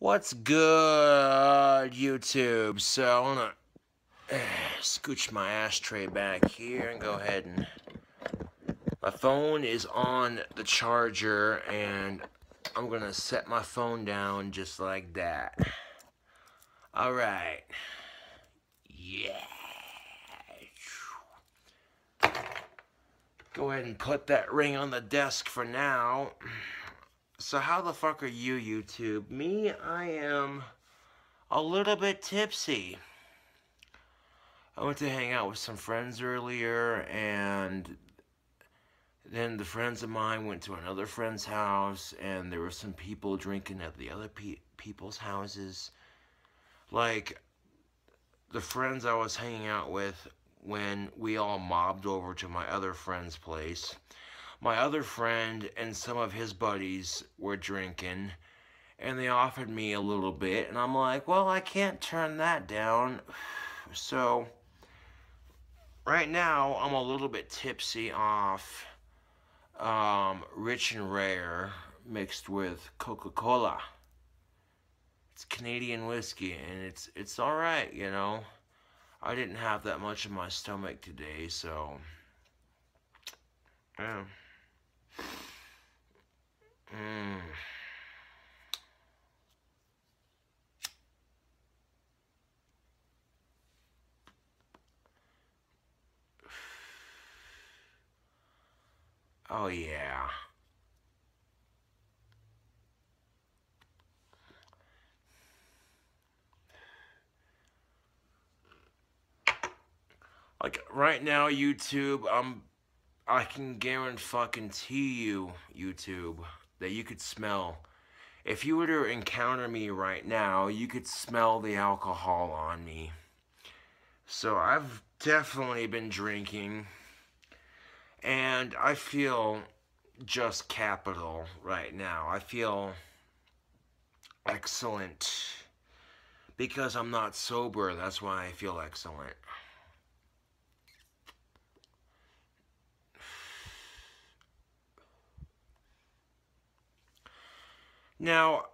What's good, YouTube? So I'm gonna scooch my ashtray back here and go ahead and my phone is on the charger and I'm gonna set my phone down just like that. Alright. Yeah. Go ahead and put that ring on the desk for now. So how the fuck are you, YouTube? Me, I am a little bit tipsy. I went to hang out with some friends earlier, and then the friends of mine went to another friend's house, and there were some people drinking at the other people's houses. Like, the friends I was hanging out with, when we all mobbed over to my other friend's place, my other friend and some of his buddies were drinking, and they offered me a little bit, and I'm like, well, I can't turn that down. So right now, I'm a little bit tipsy off Rich and Rare mixed with Coca-Cola. It's Canadian whiskey, and it's all right, you know. I didn't have that much in my stomach today, so yeah. Mm. Oh yeah. Like right now, YouTube, I can guarantee you, YouTube, that you could smell. If you were to encounter me right now, you could smell the alcohol on me. So I've definitely been drinking, and I feel just capital right now. I feel excellent because I'm not sober. That's why I feel excellent. Now,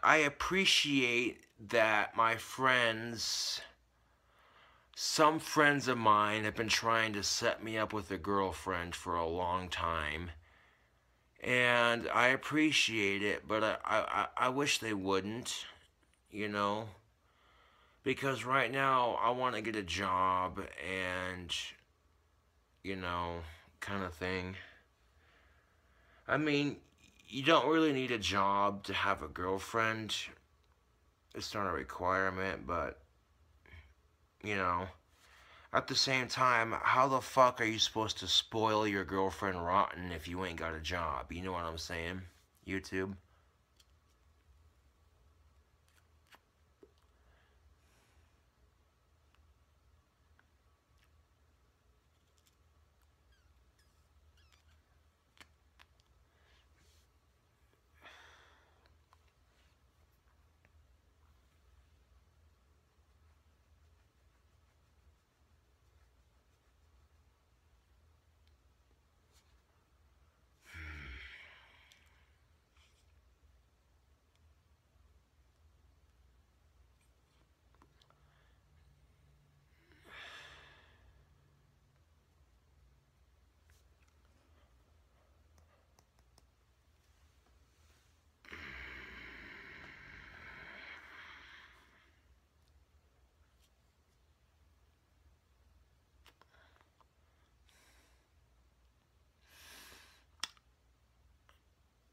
I appreciate that my friends, some friends of mine have been trying to set me up with a girlfriend for a long time. And I appreciate it, but I wish they wouldn't, you know? Because right now I want to get a job and, you know, kind of thing. I mean, you don't really need a job to have a girlfriend. It's not a requirement, but, you know. At the same time, how the fuck are you supposed to spoil your girlfriend rotten if you ain't got a job? You know what I'm saying? YouTube?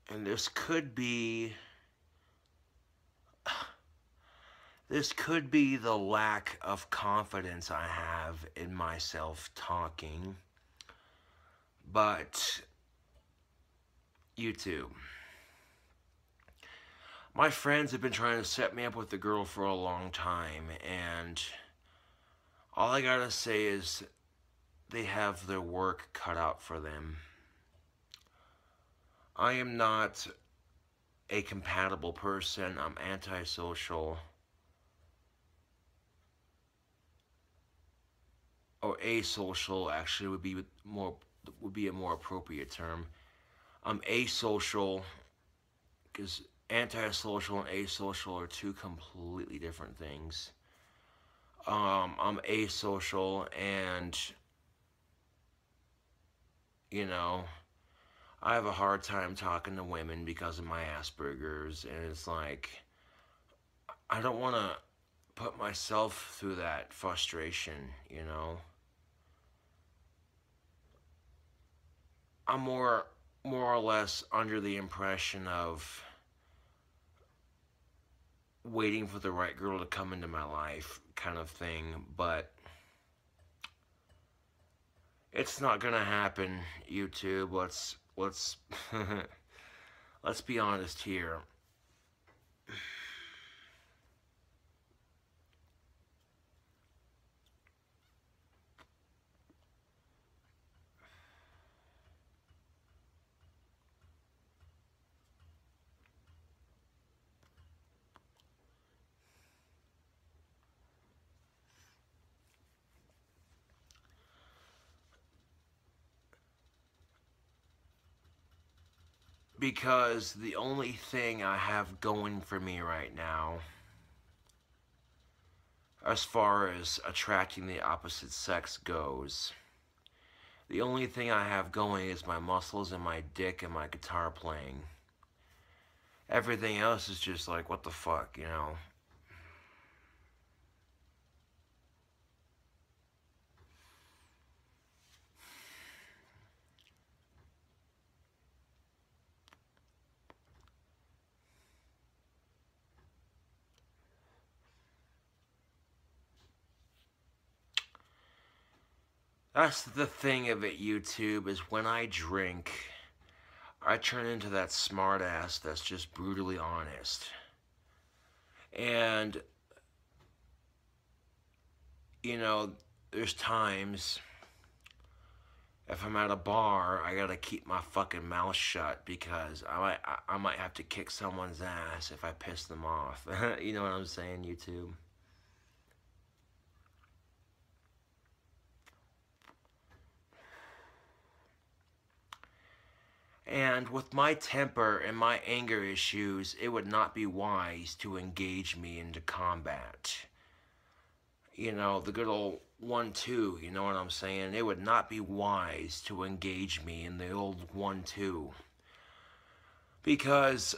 And this could be the lack of confidence I have in myself talking. But YouTube, my friends have been trying to set me up with a girl for a long time, and all I gotta say is they have their work cut out for them. I am not a compatible person. I'm antisocial. Or asocial actually would be a more appropriate term. I'm asocial because antisocial and asocial are two completely different things. I'm asocial, and you know, I have a hard time talking to women because of my Asperger's, and it's like I don't want to put myself through that frustration, you know. I'm more or less under the impression of waiting for the right girl to come into my life kind of thing, but it's not gonna happen, YouTube. Let's let's be honest here. Because the only thing I have going for me right now, as far as attracting the opposite sex goes, the only thing I have going is my muscles and my dick and my guitar playing. Everything else is just like, what the fuck, you know? That's the thing of it, YouTube, is when I drink, I turn into that smartass that's just brutally honest. And, you know, there's times, if I'm at a bar, I gotta keep my fucking mouth shut because I might have to kick someone's ass if I piss them off. You know what I'm saying, YouTube? And with my temper and my anger issues, it would not be wise to engage me into combat. You know, the good old 1-2, you know what I'm saying? It would not be wise to engage me in the old 1-2. Because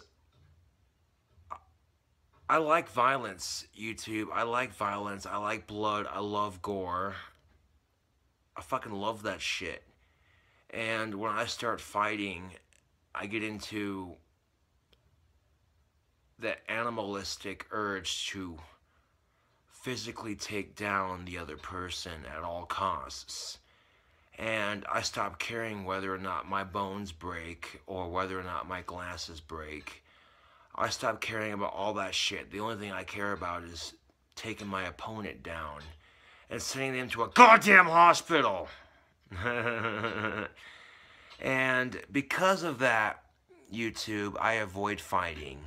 I like violence, YouTube. I like violence. I like blood. I love gore. I fucking love that shit. And when I start fighting, I get into that animalistic urge to physically take down the other person at all costs. And I stop caring whether or not my bones break or whether or not my glasses break. I stop caring about all that shit. The only thing I care about is taking my opponent down and sending them to a goddamn hospital. And because of that, YouTube, I avoid fighting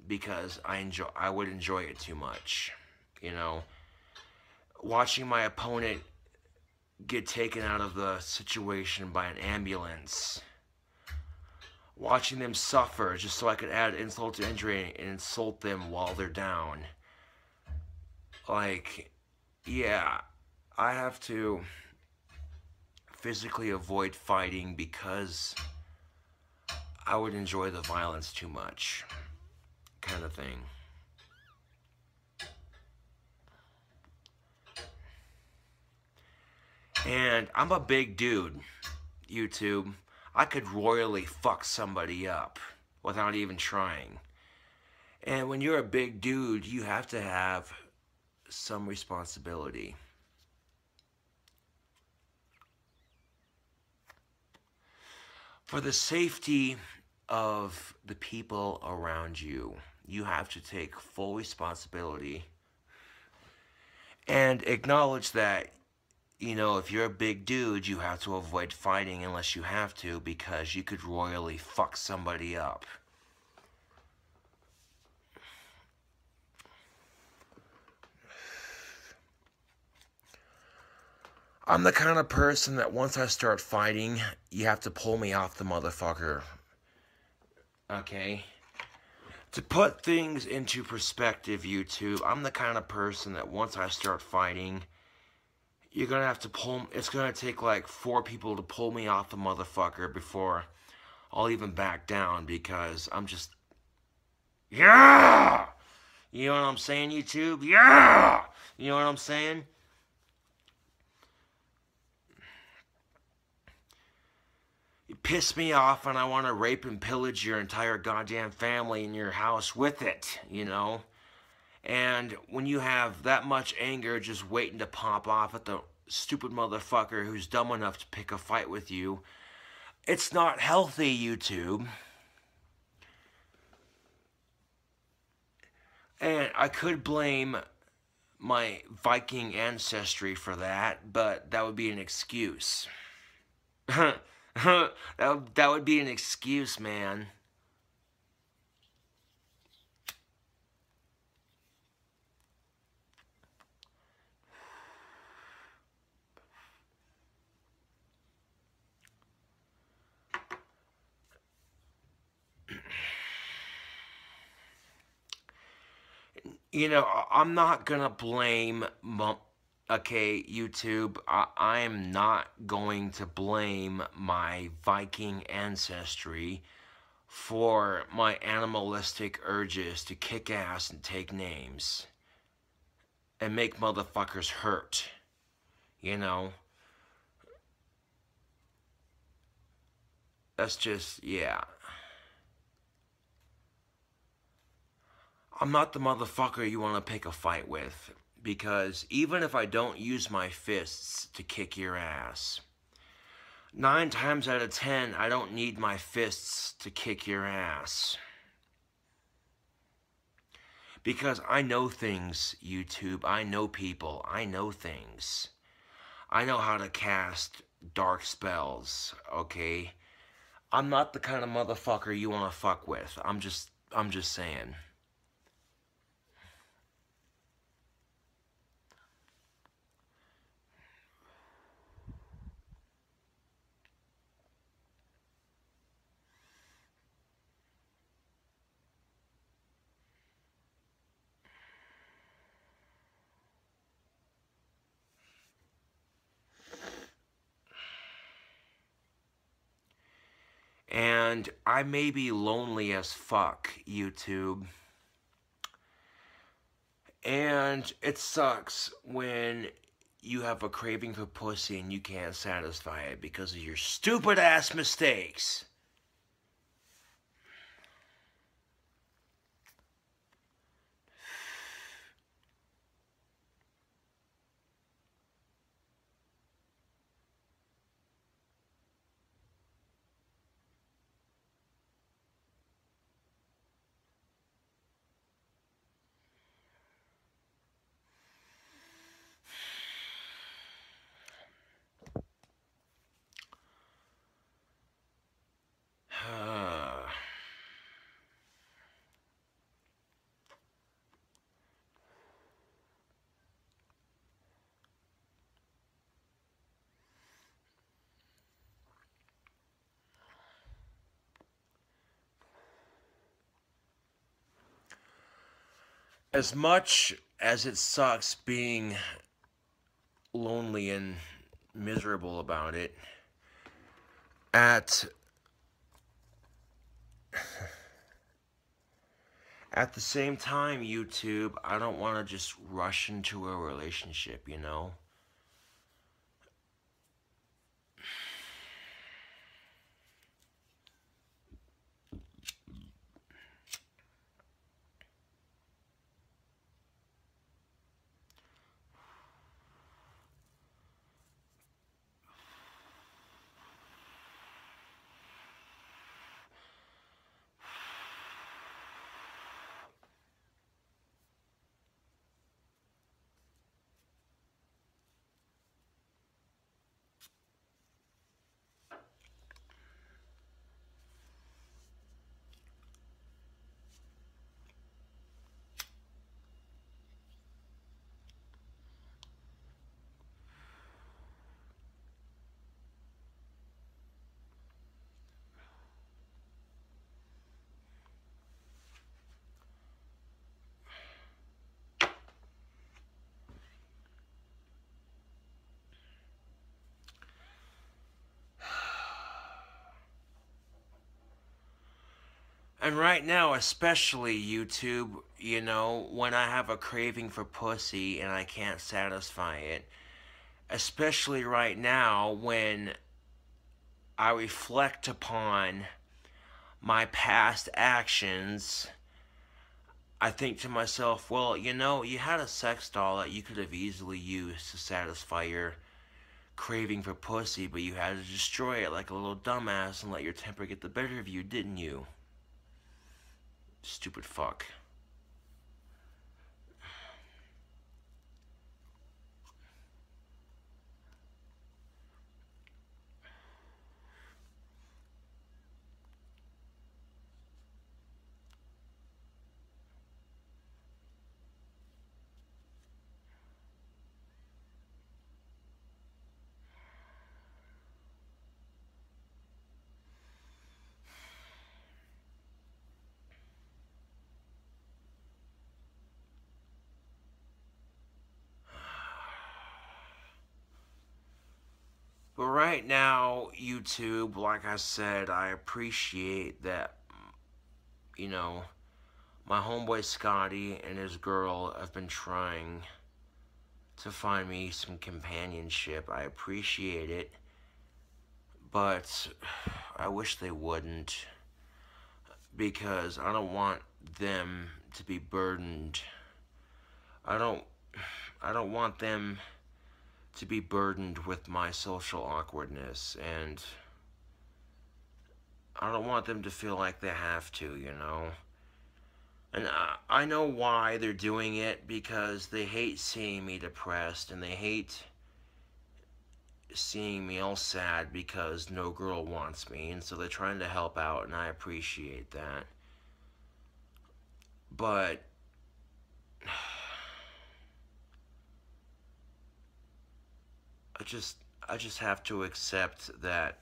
because I would enjoy it too much. You know, watching my opponent get taken out of the situation by an ambulance, watching them suffer just so I could add insult to injury and insult them while they're down. Like, yeah, I have to physically avoid fighting because I would enjoy the violence too much, kind of thing. And I'm a big dude, YouTube. I could royally fuck somebody up without even trying. And when you're a big dude, you have to have some responsibility. For the safety of the people around you, you have to take full responsibility and acknowledge that, you know, if you're a big dude, you have to avoid fighting unless you have to because you could royally fuck somebody up. I'm the kind of person that once I start fighting, you have to pull me off the motherfucker. Okay? To put things into perspective, YouTube, I'm the kind of person that once I start fighting, you're gonna have to pull. It's gonna take like 4 people to pull me off the motherfucker before I'll even back down, because I'm just, yeah. You know what I'm saying, YouTube? Yeah. You know what I'm saying? You piss me off and I want to rape and pillage your entire goddamn family in your house with it, you know? And when you have that much anger just waiting to pop off at the stupid motherfucker who's dumb enough to pick a fight with you, it's not healthy, YouTube. And I could blame my Viking ancestry for that, but that would be an excuse. that would be an excuse, man. You know, I'm not gonna blame okay, YouTube, I am not going to blame my Viking ancestry for my animalistic urges to kick ass and take names and make motherfuckers hurt, you know? That's just, yeah. I'm not the motherfucker you want to pick a fight with, because even if I don't use my fists to kick your ass, 9 times out of 10, I don't need my fists to kick your ass. Because I know things, YouTube. I know people. I know things. I know how to cast dark spells, okay? I'm not the kind of motherfucker you want to fuck with. I'm just saying. And I may be lonely as fuck, YouTube. And it sucks when you have a craving for pussy and you can't satisfy it because of your stupid ass mistakes. As much as it sucks being lonely and miserable about it, at the same time, YouTube, I don't want to just rush into a relationship, you know? And right now, especially YouTube, when I have a craving for pussy and I can't satisfy it, especially right now when I reflect upon my past actions, I think to myself, well, you had a sex doll that you could have easily used to satisfy your craving for pussy, but you had to destroy it like a little dumbass and let your temper get the better of you, didn't you? Stupid fuck. But right now, YouTube, like I said, I appreciate that, you know, my homeboy Scotty and his girl have been trying to find me some companionship. I appreciate it, but I wish they wouldn't, because I don't want them to be burdened. I don't I don't want them to be burdened with my social awkwardness, and I don't want them to feel like they have to. And I know why they're doing it, because they hate seeing me depressed, and they hate seeing me all sad because no girl wants me, and so they're trying to help out, and I appreciate that. But I just I just have to accept that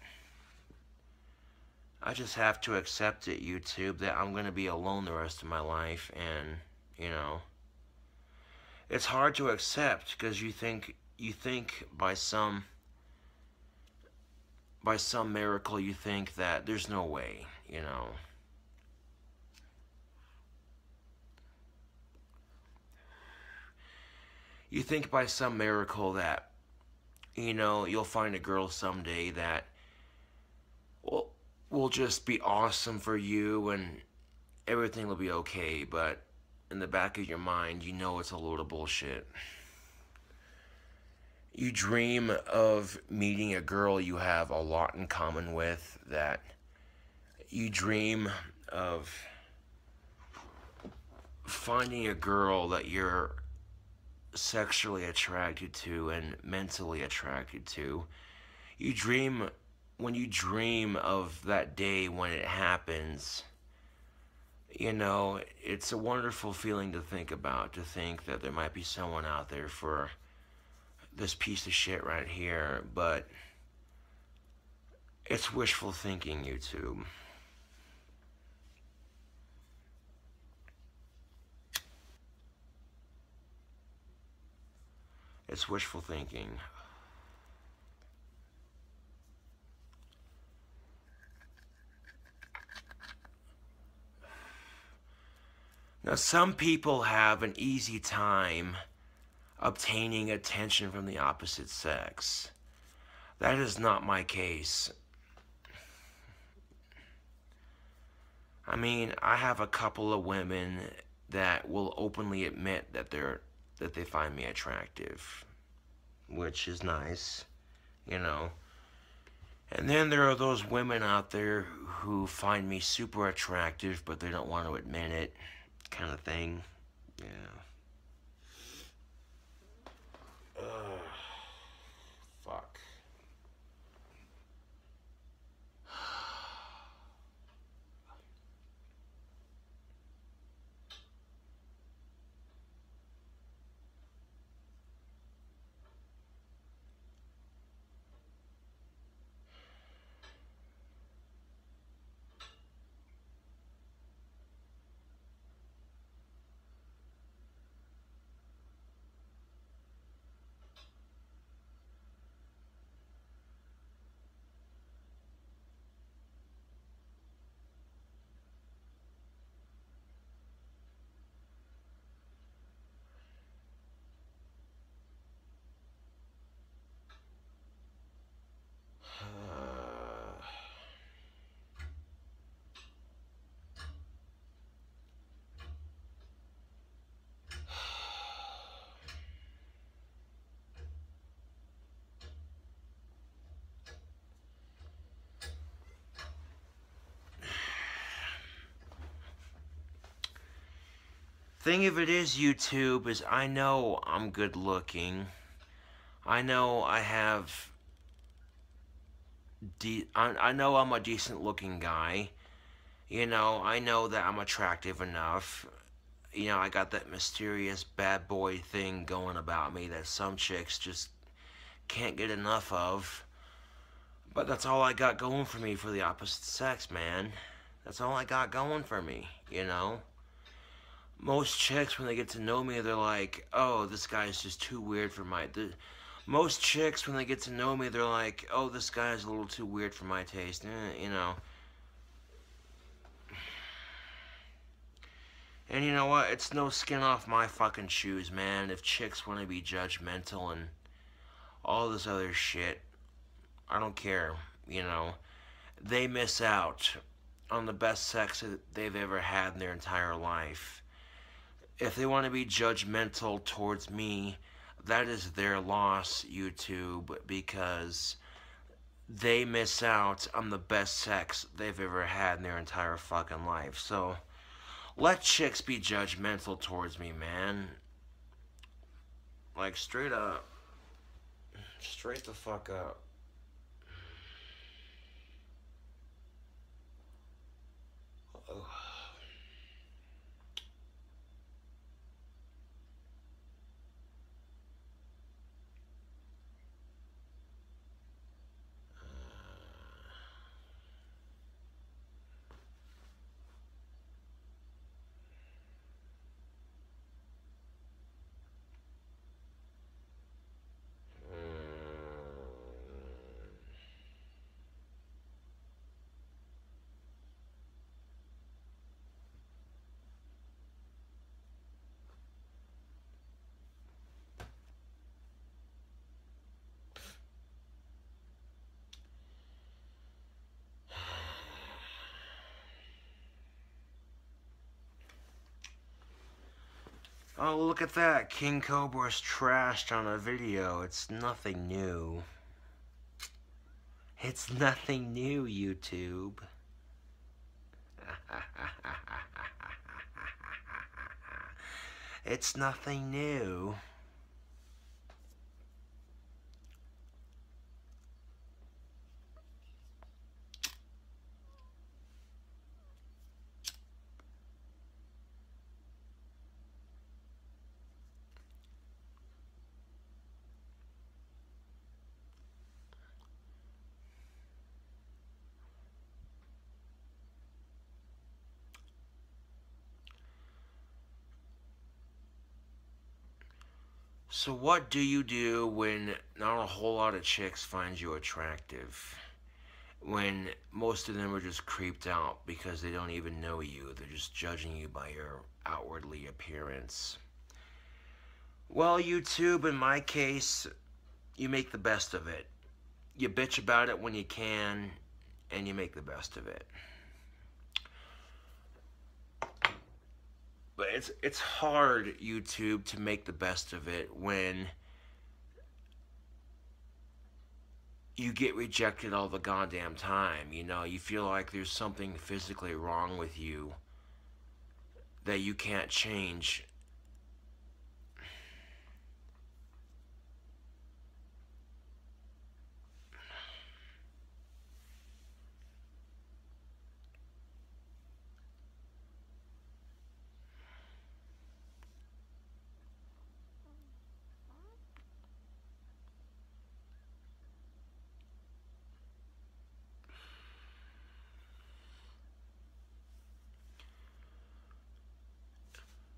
I just have to accept it, YouTube, that I'm going to be alone the rest of my life, and you know, it's hard to accept because you think by some miracle you think that there's no way. You think by some miracle that you'll find a girl someday that will will just be awesome for you and everything will be okay, but in the back of your mind, you know it's a load of bullshit. You dream of meeting a girl you have a lot in common with, that you dream of finding a girl that you're sexually attracted to and mentally attracted to. You dream, when you dream of that day when it happens, it's a wonderful feeling to think about, to think that there might be someone out there for this piece of shit right here, but it's wishful thinking, YouTube. It's wishful thinking. Now, some people have an easy time obtaining attention from the opposite sex. That is not my case. I mean, I have a couple of women that will openly admit that they find me attractive, which is nice, you know. And then there are those women out there who find me super attractive, but they don't want to admit it, kind of thing. Yeah. Ugh. Fuck. Thing of it is, YouTube, is I know I'm good looking. I know I have I know I'm a decent looking guy. You know, I know that I'm attractive enough. You know, I got that mysterious bad boy thing going about me that some chicks just can't get enough of. But that's all I got going for me for the opposite sex, man. That's all I got going for me, you know? Most chicks, when they get to know me, they're like, oh, this guy's just too weird for my... Most chicks, when they get to know me, they're like, oh, this guy's a little too weird for my taste, you know. And you know what? It's no skin off my fucking shoes, man. If chicks want to be judgmental and all this other shit, I don't care, you know. They miss out on the best sex that they've ever had in their entire life. If they want to be judgmental towards me, that is their loss, YouTube, because they miss out on the best sex they've ever had in their entire fucking life. So, let chicks be judgmental towards me, man. Like, straight up. Straight the fuck up. Ugh. Oh, look at that. King Cobra's trashed on a video. It's nothing new. It's nothing new, YouTube. It's nothing new. So what do you do when not a whole lot of chicks find you attractive? When most of them are just creeped out because they don't even know you. They're just judging you by your outwardly appearance. Well, YouTube, in my case, you make the best of it. You bitch about it when you can, and you make the best of it. But it's hard, YouTube, to make the best of it when you get rejected all the goddamn time. You know, you feel like there's something physically wrong with you that you can't change.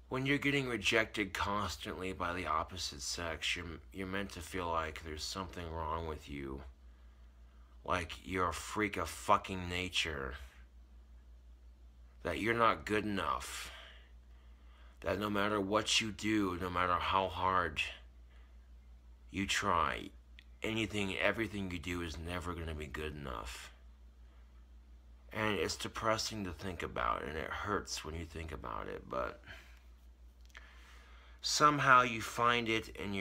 When you're getting rejected constantly by the opposite sex, you're meant to feel like there's something wrong with you. Like you're a freak of fucking nature. That you're not good enough. That no matter what you do, no matter how hard you try, everything you do is never going to be good enough. And it's depressing to think about, and it hurts when you think about it, but somehow you find it in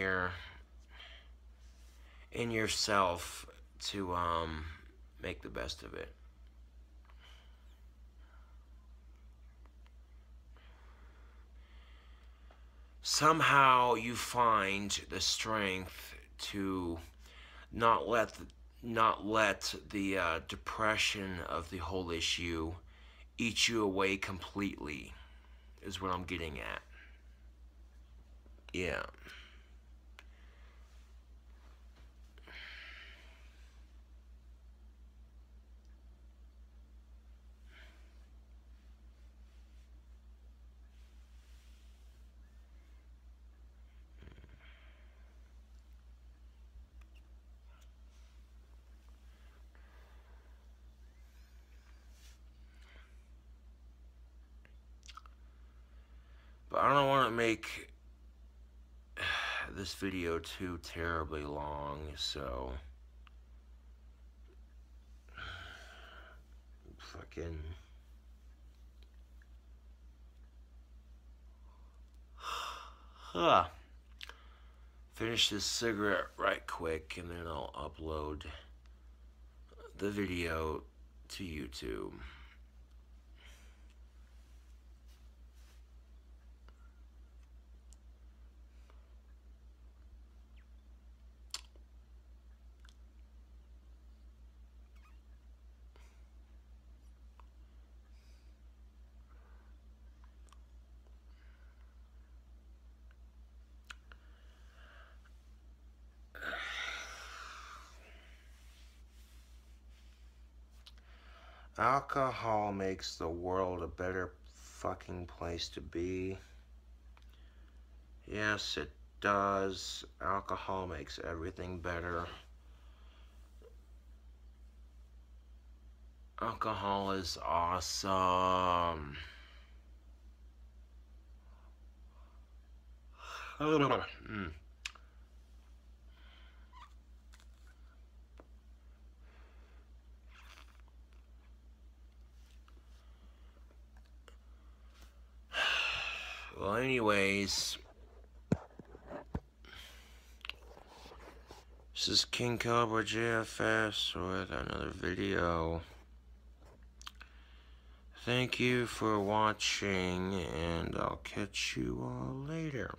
yourself to make the best of it. somehow you find the strength to not let the depression of the whole issue eat you away completely, is what I'm getting at. Yeah. But I don't want to make this video too terribly long, so fucking finish this cigarette right quick, and then I'll upload the video to YouTube. Alcohol makes the world a better fucking place to be. Yes, it does. Alcohol makes everything better. Alcohol is awesome. Well, anyways, this is King Cobra JFS with another video. Thank you for watching, and I'll catch you all later.